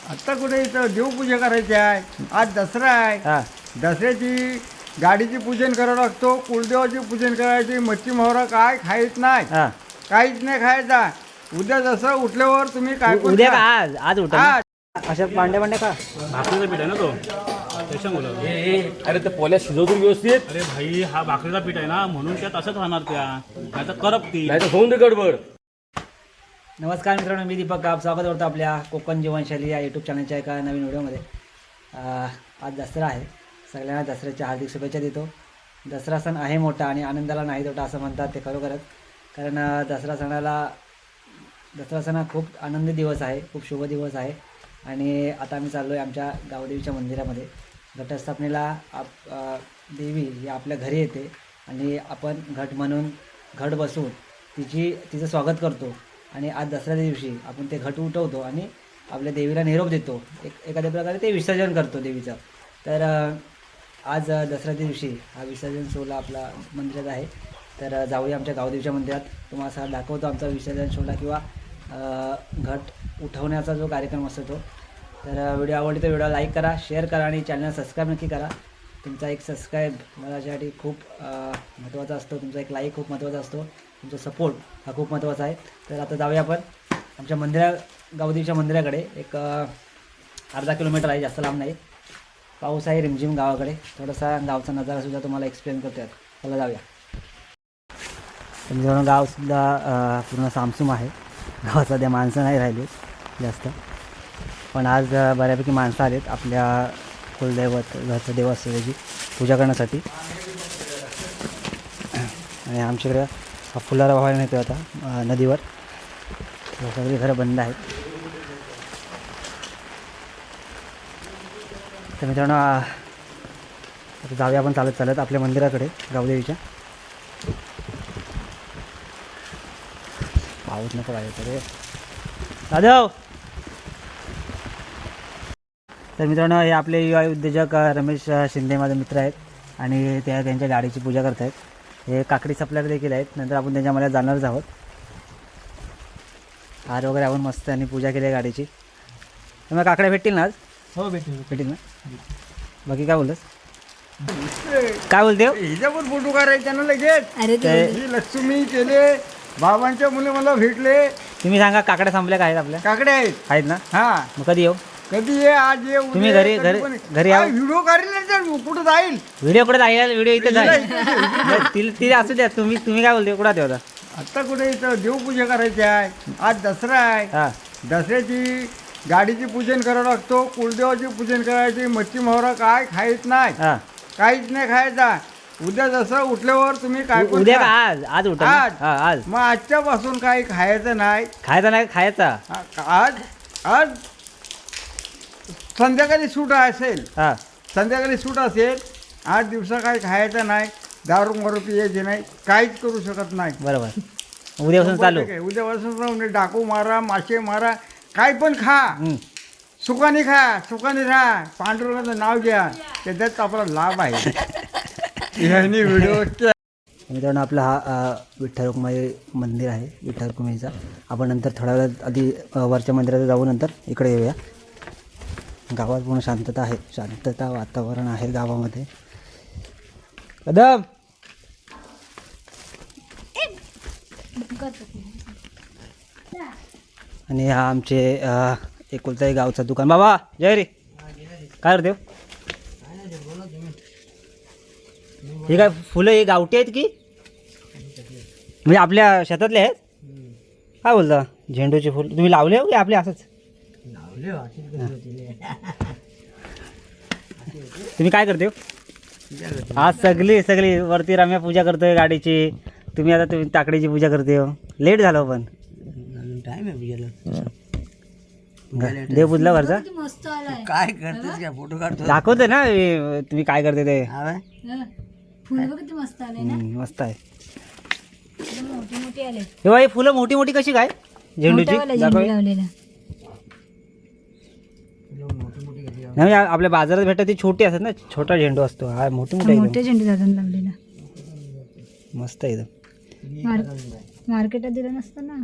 आत्ता कुठे इथं देवपूजा करायची आहे. आज दसरा आहे. हा दसऱ्याची गाडीची पूजन करावं लागतो. कुलदेवाची पूजन करायची. मच्छी मोहरा काय खायच नाही. हा काहीच नाही खायचा. उद्या जसं उठल्यावर तुम्ही काय पण उद्या खा. का आज आज उठा आज. अशा पांड्या पांड्या का भाकरीचा पीठ आहे ना तो त्याच्यामुळं. अरे ते पोल्या शिजवतून व्यवस्थित, अरे भाई हा भाकरीचा पीठ आहे ना म्हणून त्या तसंच राहणार त्या नाही तर करपती. नाही तर होऊन दे गडबड. नमस्कार मित्रांनो, मी दीपक काप स्वागत करतो आपल्या कोकण जीवनशैली या यूट्यूब चॅनलच्या एका नवीन व्हिडिओमध्ये. आज दसरा आहे. सगळ्यांना दसऱ्याच्या हार्दिक शुभेच्छा देतो. दसरा सण आहे मोठा आणि आनंदाला नाही तोटा असं म्हणतात ते खरोखरच. कारण दसरा सण हा खूप आनंदी दिवस आहे, खूप शुभ दिवस आहे. आणि आता आम्ही चाललो आहे आमच्या गावदेवीच्या मंदिरामध्ये. घटस्थापनेला देवी ही आपल्या घरी येते आणि आपण घट म्हणून घट बसवून तिचं स्वागत करतो. आणि आज दसऱ्याच्या दिवशी आपण ते घट उठवतो आणि आपल्या देवीला निरोप देतो. एखाद्या प्रकारे ते विसर्जन करतो देवीचं. तर आज दसऱ्याच्या दिवशी हा विसर्जन सोहळा आपला मंदिरात आहे. तर जाऊया आमच्या गावदेवीच्या मंदिरात. तुम्हाला दाखवतो आमचा विसर्जन सोहळा किंवा घट उठवण्याचा जो कार्यक्रम असतो तो. तर व्हिडिओ आवडली तर व्हिडिओ लाईक करा, शेअर करा आणि चॅनल सबस्क्राईब नक्की करा. तुमचा एक सबस्क्राईब माझ्यासाठी खूप महत्त्वाचा असतो. तुमचा एक लाईक खूप महत्त्वाचा असतो. तुमचा सपोर्ट हा खूप महत्त्वाचा आहे. तर आता जाऊया आपण आमच्या गावदेवीच्या मंदिराकडे. एक अर्धा किलोमीटर आहे, जास्त लांब नाही. पाऊस आहे रिमझिम गावाकडे. थोडासा गावचा नजारासुद्धा तुम्हाला एक्सप्लेन करतो. चला जाऊया. मित्रांनो, गावसुद्धा पूर्ण सामसूम आहे. गावात सध्या माणसं नाही राहिली जास्त, पण आज बऱ्यापैकी माणसं आलेत आपल्या कुलदैवत घरचं देव असतं त्याची पूजा करण्यासाठी. आणि आमच्याकडे हा फुलारा व्हायला नेतो आता नदीवर. सगळी घरं बंद आहेत. तर मित्रांनो, आता जाऊया आपण चालत चालत आपल्या मंदिराकडे गावदेवीच्या. पाऊस नको पाहिजे तरी दादा. तर मित्रांनो, हे आपले युवा उद्योजक रमेश शिंदे माझे मित्र आहेत आणि ते त्यांच्या गाडीची पूजा करत आहेत. हे काकडी सप्लायर देखील आहेत. नंतर आपण त्यांच्या मला जाणारच आहोत. हार वगैरे आपण मस्त आणि पूजा केली आहे गाडीची. मग काकड्या भेटतील ना आज? हो भेटेल ना. बाकी काय बोलतस? काय बोलते हो? हिच्यावर फोटो काढायचा ना लगेच. ते- ही लक्ष्मी केले. बाबांच्या मुले मला भेटले. तुम्ही सांगा, काकड्या संपल्या काय आहेत आपल्या? काकडे आहेत. ना. हा मग कधी येऊ? कधी ये, आज ये, उद्या तुम्ही ये, घरी- कधी घरी- पण ये. घरी या. व्हिडिओ काढले तर कुठं जाईल. व्हिडिओ कुठे जाईल? व्हिडिओ इथे जाईल. तिला असू द्या. तुम्ही काय बोलते? कुठं होता? आत्ता कुठे इथं देवपूजा करायची आहे. आज दसरा आहे. हां दसऱ्याची गाडीची पूजन करावं लागतो. कुलदेवाची पूजन करायची. मच्छी मोहरा काय खायच नाही. हां. काहीच नाही खायचा. उद्या जसं उठल्यावर तुम्ही काय पण उद्या का खा. आज? आज उठा. आज. हां आज. मग आजच्यापासून काही खायचं नाही. खायचा नाही खायचा. आज संध्याकाळी सूट असेल. हां संध्याकाळी सूट असेल. 8 दिवसा काही खायचं नाही. दारू मारू पियायचे नाही. काहीच करू शकत नाही. बरोबर. उद्यापासून चालू. उद्यापासून डाकू मारा, मासे मारा, काय पण खा. हं. सुखाने खा, सुखाने राहा. पांडुरंगाचं नाव घ्या. त्याच्यात आपला लाभ आहे. ह्यानी व्हिडिओ मित्रांनो, आपला हा विठ्ठल रुक्माई मंदिर आहे. विठ्ठल रुक्माईचा आपण नंतर थोड्या वेळात आधी वरच्या मंदिरात जाऊ, नंतर इकडे येऊया. गावात पूर्ण शांतता आहे. शांतता वातावरण आहे गावामध्ये. कदम आणि हा आमचे एकुलता एक गावचा दुकान. बाबा जय रे. काय करते? हे काय फुलं हे गावठी आहेत की म्हणजे आपल्या शेतातले आहेत? काय बोलता? झेंडूचे फुल तुम्ही लावले हो की आपले असंच? तुम्ही काय करते हो? आज सगळी वरती रम्या पूजा करतोय गाडीची. तुम्ही ताकडीची पूजा करते हो. लेट झालं पण टाइम आहे पूजेला. देव पूजला वरचा. काय करतेस काय? फोटो काढतो. दाखवते ना तुम्ही काय करते ते. फुलं किती मस्त आले ना. मस्त आहे. मोठी मोठी आले. हे बाई फुलं मोठी मोठी कशी काय झेंडूची? दाखव. लावलेला. नाही आपल्या बाजारात भेटत ती छोटी असतात ना. छोटा झेंडू असतो. हा मोठी मोठी आहे मोठे झेंडू दादा लावलेला. एकदम. मस्त आहे एकदम. मार्केटात दिलं नसतं ना.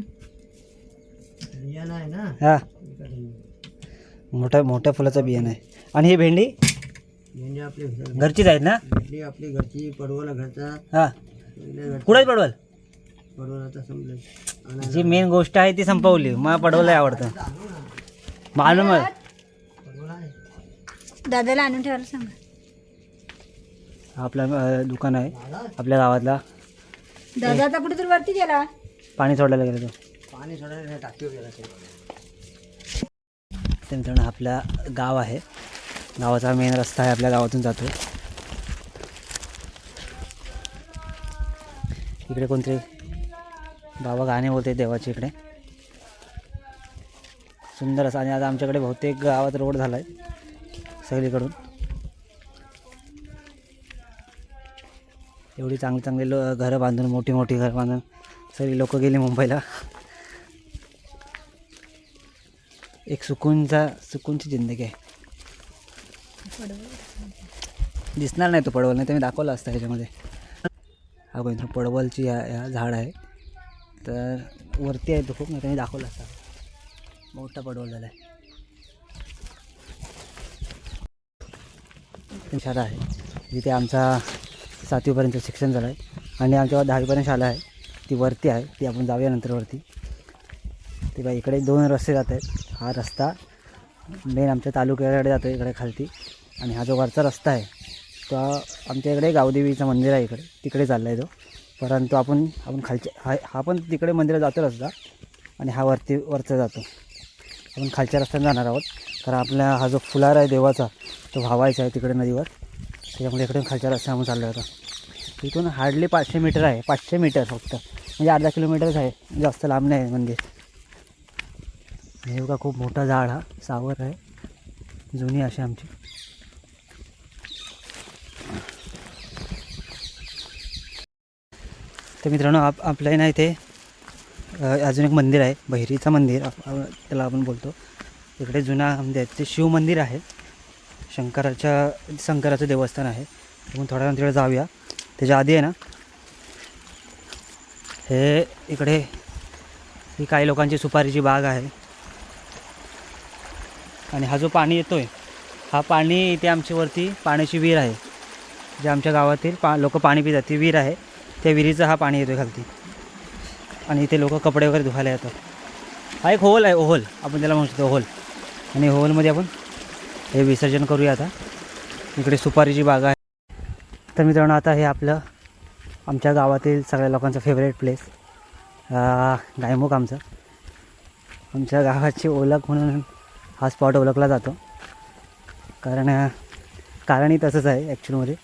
नाही ना. हा मोठ्या मोठ्या फुलाचं बियाणं आहे. आणि ही भेंडी भेंडी आपली घरचीच आहेत ना? भेंडी आपली घरची, पडवल घरचा, हां, पहिले कुठे पडवल? पडवल आता संपलं. जी मेन गोष्ट आहे ती संपवली. मला पडवलं आवडतं. मालूम आहे. पडवल आहे. दादाला आणून ठेवायला सांगा. आपलं दुकान आहे आपल्या गावातला. दादा आता कुठेतरी वरती गेला. पाणी सोडायला गेलं तो. पाणी सोडायला टाकीवर गेला ते. तर मित्रांनो आपल्या गाव आहे. गावाचा मेन रस्ता आहे, आपल्या गावातून जातो. इकडे कोणतरी बाबा गाणे बोलते देवाचे इकडे. सुंदर असं. आणि आता आमच्याकडे बहुतेक गावात रोड झाला आहे सगळीकडून. एवढी चांगली चांगली घरं बांधून, मोठी मोठी घरं बांधून सगळी लोक गेली मुंबईला. एक सुकूनची जिंदगी आहे. दिसणार नाही तो पडवल, नाही तर मी दाखवलं असतं ह्याच्यामध्ये. हा बघितलं पडवलची या झाड आहे. तर वरती आहे तो खूप, नाही तर मी दाखवलं असतं. मोठा पडवल झाला आहे. शाळा आहे जिथे आमचा 7वीपर्यंत शिक्षण झालं आहे. आणि आमच्या 10वीपर्यंत शाळा आहे ती वरती आहे. ती आपण जाऊया नंतर वरती. ते बघा इकडे 2 रस्ते जात आहेत. हा रस्ता मेन आमच्या तालुक्याकडे जातो इकडे खालती. आणि हा जो वरचा रस्ता आहे तो आमच्या इकडे गावदेवीचं मंदिर आहे इकडे, तिकडे चालला आहे तो. परंतु आपण खालच्या हा पण तिकडे मंदिरात जातो रस्ता. आणि हा वरचा जातो. आपण खालच्या रस्त्याने जाणार आहोत, कारण आपला हा जो फुलार आहे देवाचा तो व्हावायचा आहे तिकडे नदीवर. त्याच्यामुळे इकडे खालच्या रस्त्याने चाललो होतो. इथून हार्डली 500 मीटर आहे. 500 मीटर फक्त, म्हणजे अर्धा किलोमीटरच आहे, जास्त लांब नाही आहे मंदिर. हे बघा खूप मोठा झाड, हा सावर आहे, जुनी अशी आमची. तर मित्रांनो आपल्या ना इथे अजून एक मंदिर आहे, बहिरीचं मंदिर त्याला आपण बोलतो. इकडे जुना मंदिर आहे, ते शिव मंदिर आहे. शंकराचं देवस्थान आहे. आपण थोड्या वेळ तिकडे जाऊया. त्याच्या आधी आहे ना हे इकडे ही काही लोकांची सुपारीची बाग आहे. आणि हा जो पाणी येतो आहे, हा पाणी इथे आमच्यावरती पाण्याची विहीर आहे, जे आमच्या गावातील लोक पाणी पितात. ती विहीर आहे, त्या विहिरीचं हा पाणी येतो आहे खालती. आणि इथे लोक कपडे वगैरे धुवायला येतात. हा एक होल आहे, ओहोल आपण त्याला म्हणू शकतो, ओहोल. आणि होलमध्ये आपण हे विसर्जन करूया आता. इकडे सुपारीची बाग आहे. तर मित्रांनो आता हे आपलं आमच्या गावातील सगळ्या लोकांचं फेवरेट प्लेस गायमुख आमचं. आमच्या गावाची ओळख म्हणून हा स्पॉट ओळखला जातो. कारणही तसंच आहे ॲक्च्युअलमध्ये.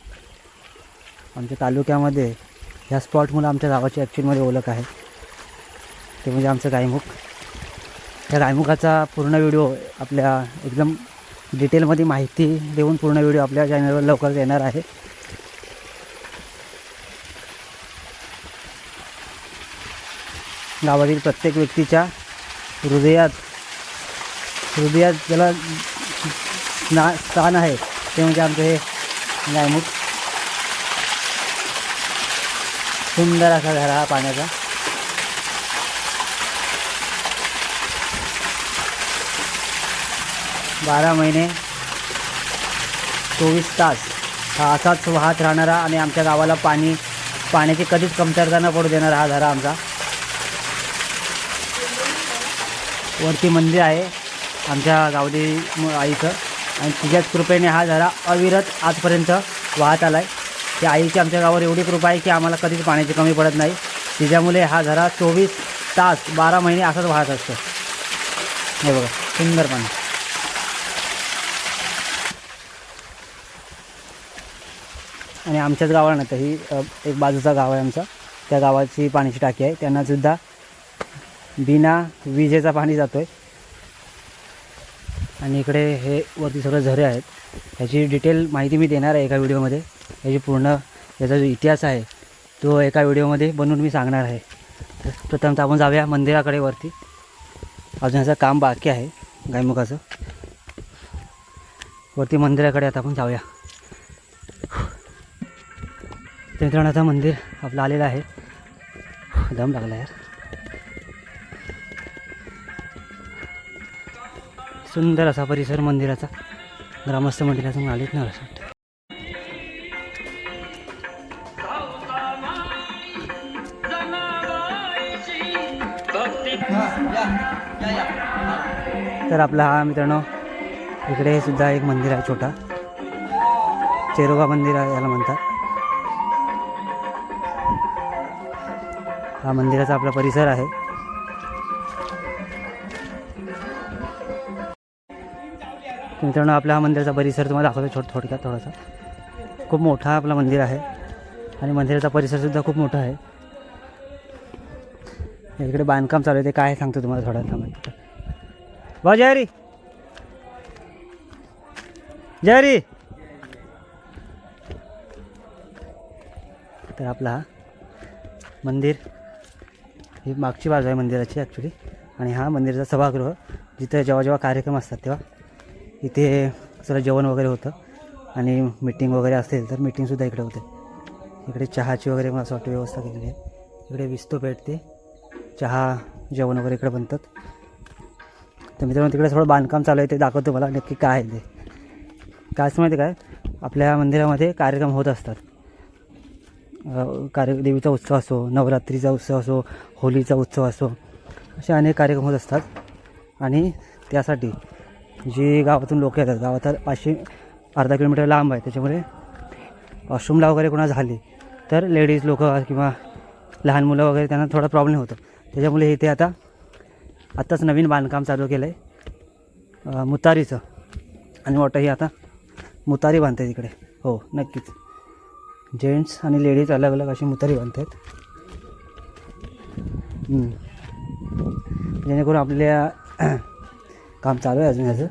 आमच्या तालुक्यामध्ये ह्या स्पॉटमुळे आमच्या गावाची ॲक्च्युअलमध्ये ओळख आहे, ते म्हणजे आमचं गायमुख. त्या गायमुखाचा पूर्ण व्हिडिओ आपल्या एकदम डिटेलमध्ये माहिती देऊन पूर्ण व्हिडिओ आपल्या चॅनलवर लवकरच येणार आहे. गावातील प्रत्येक व्यक्तीच्या हृदयात ज्याला स्थान आहे ते म्हणजे आमचं हे गायमुख. सुंदर असा झरा हा पाण्याचा. बारा महिने 24 तास हा असाच वाहत राहणारा आणि आमच्या गावाला पाण्याची कधीच कमतरता न पडू देणारा हा झरा आमचा. वरती मंदिर आहे आमच्या गावदेवी आईचं, आणि तिच्याच कृपेने हा झरा अविरत आजपर्यंत वाहत आला आहे. त्या आईची आमच्या गावावर एवढी कृपा आहे की आम्हाला कधीच पाण्याची कमी पडत नाही. तिच्यामुळे हा झरा 24 तास 12 महिने असाच वाहत असतो. हे बघा सुंदर पाणी. आणि आमच्याच गावाला नाही तर ही एक बाजूचा गाव आहे आमचा, त्या गावाची पाण्याची टाकी आहे, त्यांनासुद्धा बिना विजेचा पाणी जातो आहे. आणि इकडे हे वरती सगळं झरे आहेत. ह्याची डिटेल माहिती मी देणार आहे एका व्हिडिओमध्ये. ह्याची पूर्ण याचा जो इतिहास आहे तो एका व्हिडिओमध्ये बनवून मी सांगणार आहे. तर प्रथमतः आपण जाऊया मंदिराकडे वरती. अजून ह्याचं काम बाकी आहे गायमुखाचं. वरती मंदिराकडे आता आपण जाऊया. तर मित्रांनो आता मंदिर आपलं आलेलं आहे. दम लागला यार. सुंदर असा परिसर मंदिराचा, ग्रामस्थ मंदिरातून आलेत ना असं वाटतं. तर आपला हा मित्रांनो इकडे सुद्धा एक मंदिर आहे छोटा, चेरोबा मंदिर आहे याला म्हणतात. हा मंदिराचा आपला परिसर आहे. मित्रांनो आपला हा मंदिराचा परिसर तुम्हाला दाखवतो थोडक्यात थोडासा. खूप मोठा आपला मंदिर आहे आणि मंदिराचा परिसरसुद्धा खूप मोठा आहे. इकडे बांधकाम चालू आहे, ते काय सांगतो तुम्हाला थोडा थांबा. भाऊ जयरी जयरी. तर आपला हा मंदिर ही मागची बाजू आहे मंदिराची ॲक्च्युली, आणि हा मंदिराचा सभागृह, जिथं जेव्हा जेव्हा कार्यक्रम असतात तेव्हा इथे सगळं जेवण वगैरे होतं आणि मीटिंग वगैरे असेल तर मीटिंगसुद्धा इकडे होते. इकडे चहाची वगैरे मला असं वाटतं व्यवस्था केलेली आहे. इकडे विस्तो पेटते, चहा जेवण वगैरे इकडे बनतात. तर मित्रांनो तिकडे थोडं बांधकाम चालू आहे, ते दाखवतो मला नक्की काय आहे ते. काय असं माहिती काय, आपल्या मंदिरामध्ये कार्यक्रम होत असतात. देवीचा उत्सव असो, नवरात्रीचा उत्सव असो, होलीचा उत्सव असो, असे अनेक कार्यक्रम होत असतात. आणि त्यासाठी जी गावातून लोक येतात, गावात 500 अर्धा किलोमीटर लांब आहे, त्याच्यामुळे वॉशरूमला वगैरे कोणा झाली तर लेडीज लोक किंवा लहान मुलं वगैरे त्यांना थोडा प्रॉब्लेम होतो. त्याच्यामुळे इथे आत्ताच नवीन बांधकाम चालू केलं आहे मुतारीचं, आणि मोठंही आता मुतारी बांधतात इकडे. हो नक्कीच, जेंट्स आणि लेडीज अलग अलग अशी मुतारी बांधतात, जेणेकरून आपल्या काम चालू आहे अजून. याचं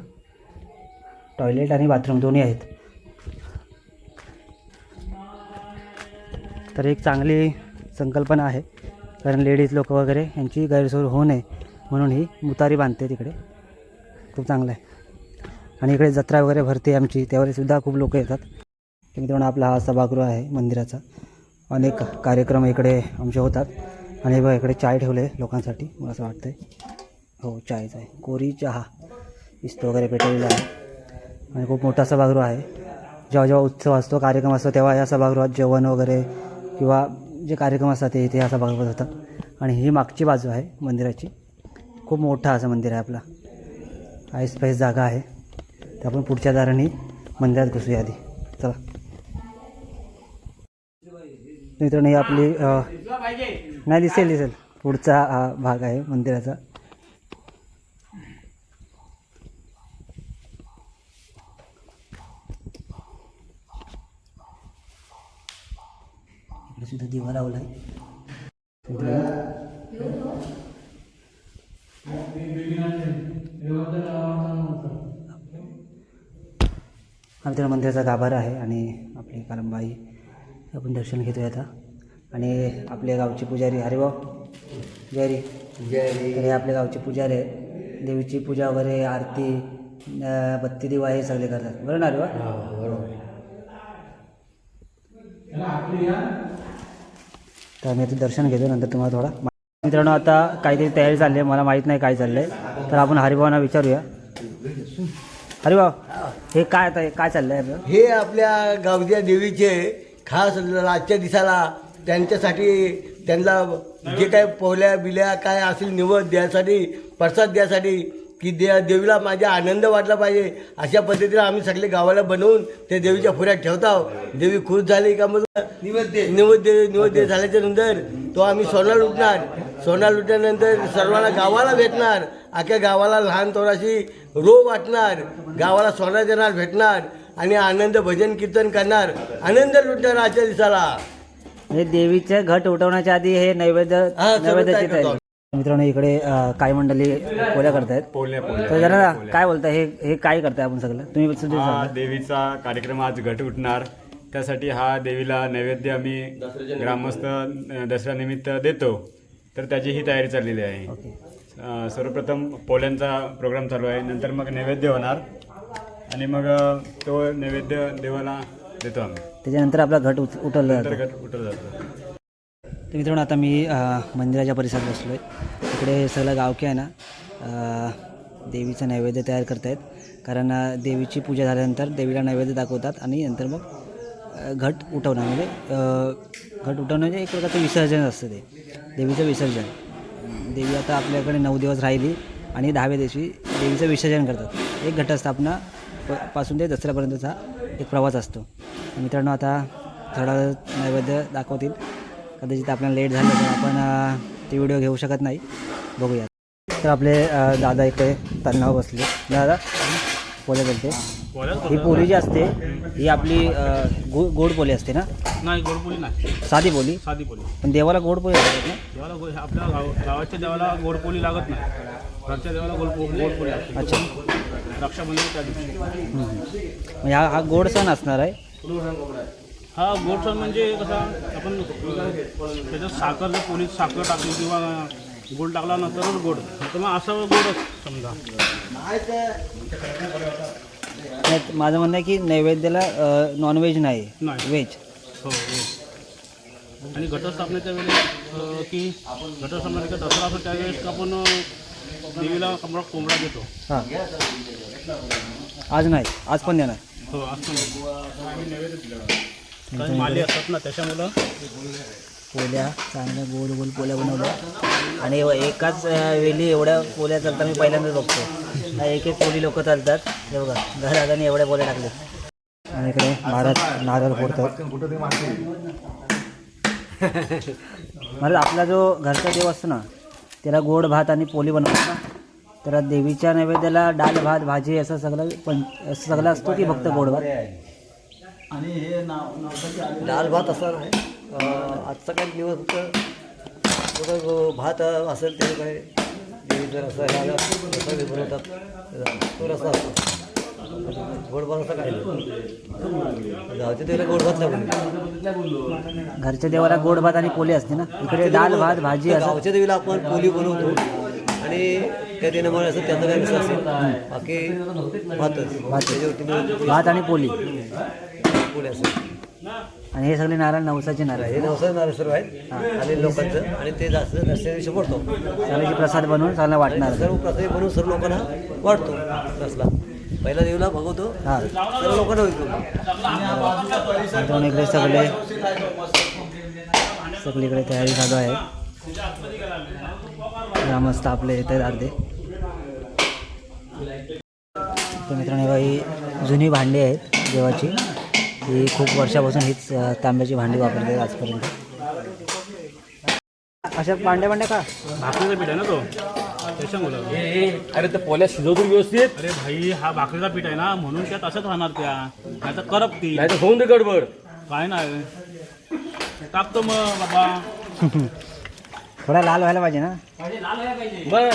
टॉयलेट आणि बाथरूम दोन्ही आहेत. तर एक चांगली संकल्पना आहे, कारण लेडीज लोक वगैरे यांची गैरसोय होऊ नये म्हणून ही मुतारी बांधते तिकडे. खूप चांगलं आहे. आणि इकडे जत्रा वगैरे भरते आमची, त्यावेळेसुद्धा खूप लोक येतात. मित्रांनो आपला हा सभागृह आहे मंदिराचा. अनेक कार्यक्रम इकडे आमचे होतात. आणि बघा इकडे चाय ठेवले लोकांसाठी, मला असं वाटतं आहे. हो चायचा आहे, कोरी चहा, इस्तो वगैरे पेटवलेला आहे. आणि खूप मोठा सभागृह आहे. जेव्हा जेव्हा उत्सव असतो, कार्यक्रम असतो, तेव्हा या सभागृहात जेवण वगैरे किंवा जे कार्यक्रम असतात ते इथे या सभागृहात होतात. आणि ही मागची बाजू आहे मंदिराची. खूप मोठा असं मंदिर आहे आपला, ऐसपैस जागा आहे. तर आपण पुढच्या दाराने मंदिरात घुसूया आधी. चला मित्रांनो ही आपली नाही दिसेल पुढचा हा भाग आहे मंदिराचा. इकडे सुद्धा दिवा लावला आहे. हा मित्रांनो मंदिराचा गाभारा आहे आणि आपली कारंबाई आपण दर्शन घेतोय आता. आणि आपल्या गावचे पुजारी हरिभाऊ जयरी तर हे आपल्या गावचे पुजारी आहे. देवीची पूजा वगैरे, आरती, बत्ती दिवा हे सगळे करतात, बरं ना हरिभाऊ? तर आम्ही आता दर्शन घेतो, नंतर तुम्हाला थोडा. मित्रांनो आता काहीतरी तयारी चालली आहे, मला माहीत नाही काय चाललं आहे, तर आपण हरिभाऊंना विचारूया. हरिभाऊ हे काय आता काय चाललं आहे? हे आपल्या गावच्या देवीचे खास आजच्या दिवसाला त्यांच्यासाठी, त्यांना जे काय पोहल्या बिल्या काय असेल निवड द्यासाठी, प्रसाद द्यासाठी, की देवीला माझ्या आनंद वाटला पाहिजे अशा पद्धतीने आम्ही सगळे गावाला बनवून ते देवीच्या फुऱ्यात ठेवतो. देवी खुश झाली का मग निवेद्य झाल्याच्या नंतर तो आम्ही सोना लुटणार. सोना लुटल्यानंतर सर्वांना गावाला भेटणार, अख्ख्या गावाला लहान थोडाशी रो वाटणार, गावाला सोना देणार भेटणार आणि आनंद भजन कीर्तन करणार, आनंद लुटणार आजच्या दिवसाला. हे देवीचे घट उठवण्याच्या आधी हे नैवेद्याची तयारी. मित्रांनो इकडे काही मंडळी पोळ्या करतायत. तर जरा काय बोलताय, हे काय करताय आपण सगळं? तुम्ही सुद्धा हा देवीचा कार्यक्रम आज घट उठणार, त्यासाठी हा देवीला नैवेद्य आम्ही ग्रामस्थ दसऱ्यानिमित्त देतो. तर त्याची ही तयारी चाललेली आहे. सर्वप्रथम पोळ्यांचा प्रोग्राम चालू आहे, नंतर मग नैवेद्य होणार आणि मग तो नैवेद्य देवाला देतो आम्ही. त्याच्यानंतर आपला घट उठवलं जातं. घट उठवलं जातं. तर मित्रांनो आता मी मंदिराच्या परिसरात बसलो आहे. इकडे सगळं गावकी आहे ना, देवीचं नैवेद्य तयार करतायत. कारण देवीची पूजा झाल्यानंतर देवीला नैवेद्य दाखवतात आणि नंतर मग घट उठवणं म्हणजे घट उठवणं म्हणजे एक प्रकारचं विसर्जन असतं ते देवीचं विसर्जन. देवी आता आपल्याकडे 9 दिवस राहिली आणि 10व्या दिवशी देवीचं विसर्जन करतात. एक घटस्थापना पासून ते दसऱ्यापर्यंतचा एक प्रवास असतो. मित्रांनो आता थोडा नैवेद्य दाखवतील. कदाचित आपल्याला लेट झालं तर आपण ती व्हिडिओ घेऊ शकत नाही. बघूया. तर आपले दादा इकडे तणाव बसले. दादा पोले बोलते. ही पोळी जी असते ही आपली गोड पोळी असते ना? नाही गोडपोळी नाही, साधी पोळी. साधी पोळी. पण देवाला गोड पोळी लागतात ना? देवाला आपल्या गावाच्या देवाला गोडपोळी लागत नाही, घरच्या देवाला गोडपोळी असते. अच्छा. रक्षाबंधन त्या दिवशी. म्हणजे हा गोड सण असणार आहे. हा गोड सण म्हणजे कसा आपण त्याच्यात साखर जर पोळीत साखर टाकली किंवा गोड टाकला ना तरच गोड, तर मग असं गोडच समजा. माझं म्हणणं आहे की नैवेद्याला नॉनव्हेज नाही, नाही. व्हेज. हो. आणि घटस्थापनेच्या वेळेस की घटस्थापनेचा दसरा असतो त्यावेळेस आपण देवीला कोंबडा देतो. हां. आज नाही, आज पण देणार. हो असतो. काही माली असतात ना त्याच्यामुळं पोळ्या चांगल्या गोल गोल पोळ्या बनवल्या आणि एकाच वेळी एवढ्या पोळ्या चालतात मी पहिल्यांदाच बघतो. एक एक पोळी लोक चालतात. हे बघा घरात आणि एवढ्या पोळ्या टाकल्या. आणि इकडे महाराज नारळ फोडतात. महाराज आपला जो घरचा देव असतो ना त्याला गोड भात आणि पोळी बनवतात ना, तर देवीच्या नैवेद्याला डाळ भात भाजी असं सगळं असतो की फक्त गोड भात? डाळ भात असणार आहे. आजचा काही दिवस फक्त भात असेल ते काय देवीचं रस्सा ह्याला रस्सा बनवतात, तो रस्सा असतो. गोड भात असं काय गावच्या देवीला गोड भात लागून घरच्या देवाला गोड भात आणि पोळी असते ना, इकडे डाळ भात भाजी असं. गावच्या देवीला आपण पोळी बनवतो आणि त्या दिनामुळे असं त्याचा काय विश्वास असेल. बाकी भात आणि पोळी पोळी असेल. आणि हे सगळे नारळ नवसाचे नारळ हे नवसाचे नारळ सर्व आहेत आणि लोकांचं, आणि ते जास्त रस्त्या दिवशी पडतो. सगळ्याची प्रसाद बनवून सगळ्यांना वाटणार. सर्व प्रसाद बनवून सर्व लोकांना वाटतो. रसला पहिला देवीला बघवतो, हां. सर्व लोकांना विकतो. इकडे सगळीकडे तयारी चालू आहे. ग्रामस्थ आपले येत आहेत अर्धे. तर मित्रांनो ही जुनी भांडी आहेत देवाची. ही खूप वर्षापासून हीच तांब्याची भांडी वापरते आजपर्यंत. अशा भांड्या का भाकरीचा पीठ आहे ना तो त्याच्यामुळं. अरे ते पोल्या शिजवतो व्यवस्थित. अरे भाई हा भाकरीचा पीठ आहे ना म्हणून त्यात असंच राहणार त्या, नाही तर करपती. नाही तर होऊन दे गडबड. काय नाही टाकतो मग बाबा. थोडा लाल व्हायला पाहिजे ना. बरं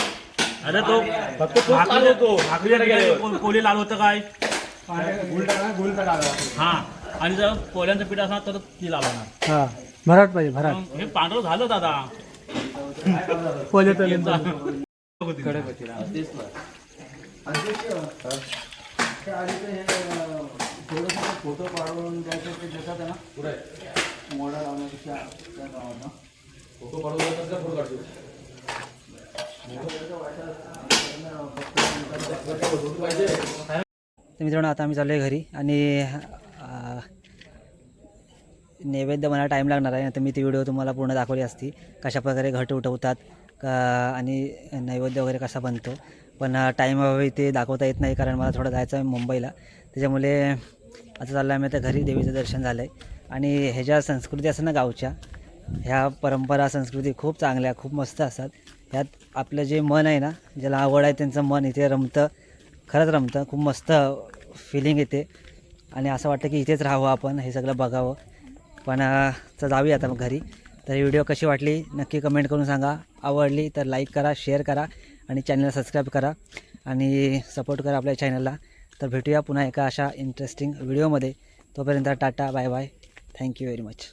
अरे तो फक्त भाकरी पोळी लाल होतं काय. हा आणि जर पोळ्यांचं पीठ असणार तर ती लाल होणार. हां भराट पाहिजे भराट. मग हे पांढरं झालं दादा. फोटो काढून द्यायचं ते देतात ना मोडा लावण्यापेक्षा त्या गावांना फोटो काढून तर मित्रांनो आता आम्ही चाललो आहे घरी आणि नैवेद्य मला टाईम लागणार आहे. तर मी ती व्हिडिओ तुम्हाला पूर्ण दाखवली असती कशाप्रकारे घट उठवतात आणि नैवेद्य वगैरे कसा बनतो. पण टाईम ते दाखवता येत नाही कारण मला थोडं जायचं आहे मुंबईला. त्याच्यामुळे आता चाललं आहे आम्ही आता घरी. देवीचं दर्शन झालं आहे आणि ह्याच्या संस्कृती असतात ना गावच्या, ह्या परंपरा संस्कृती खूप चांगल्या खूप मस्त असतात. ह्यात आपलं जे मन आहे ना, ज्याला आवड आहे त्यांचं मन इथे रमतं, खरंच रमतं. खूप मस्त फिलिंग येते आणि असं वाटतं की इथेच राहावं आपण, हे सगळं बघावं. पण जाऊया आता मग घरी. तर ही व्हिडिओ कशी वाटली नक्की कमेंट करून सांगा. आवडली तर लाईक करा, शेअर करा आणि चॅनलला सबस्क्राईब करा आणि सपोर्ट करा आपल्या चॅनलला. तर भेटूया पुन्हा एका अशा इंटरेस्टिंग व्हिडिओमध्ये. तोपर्यंत tata bye bye. Thank you very much.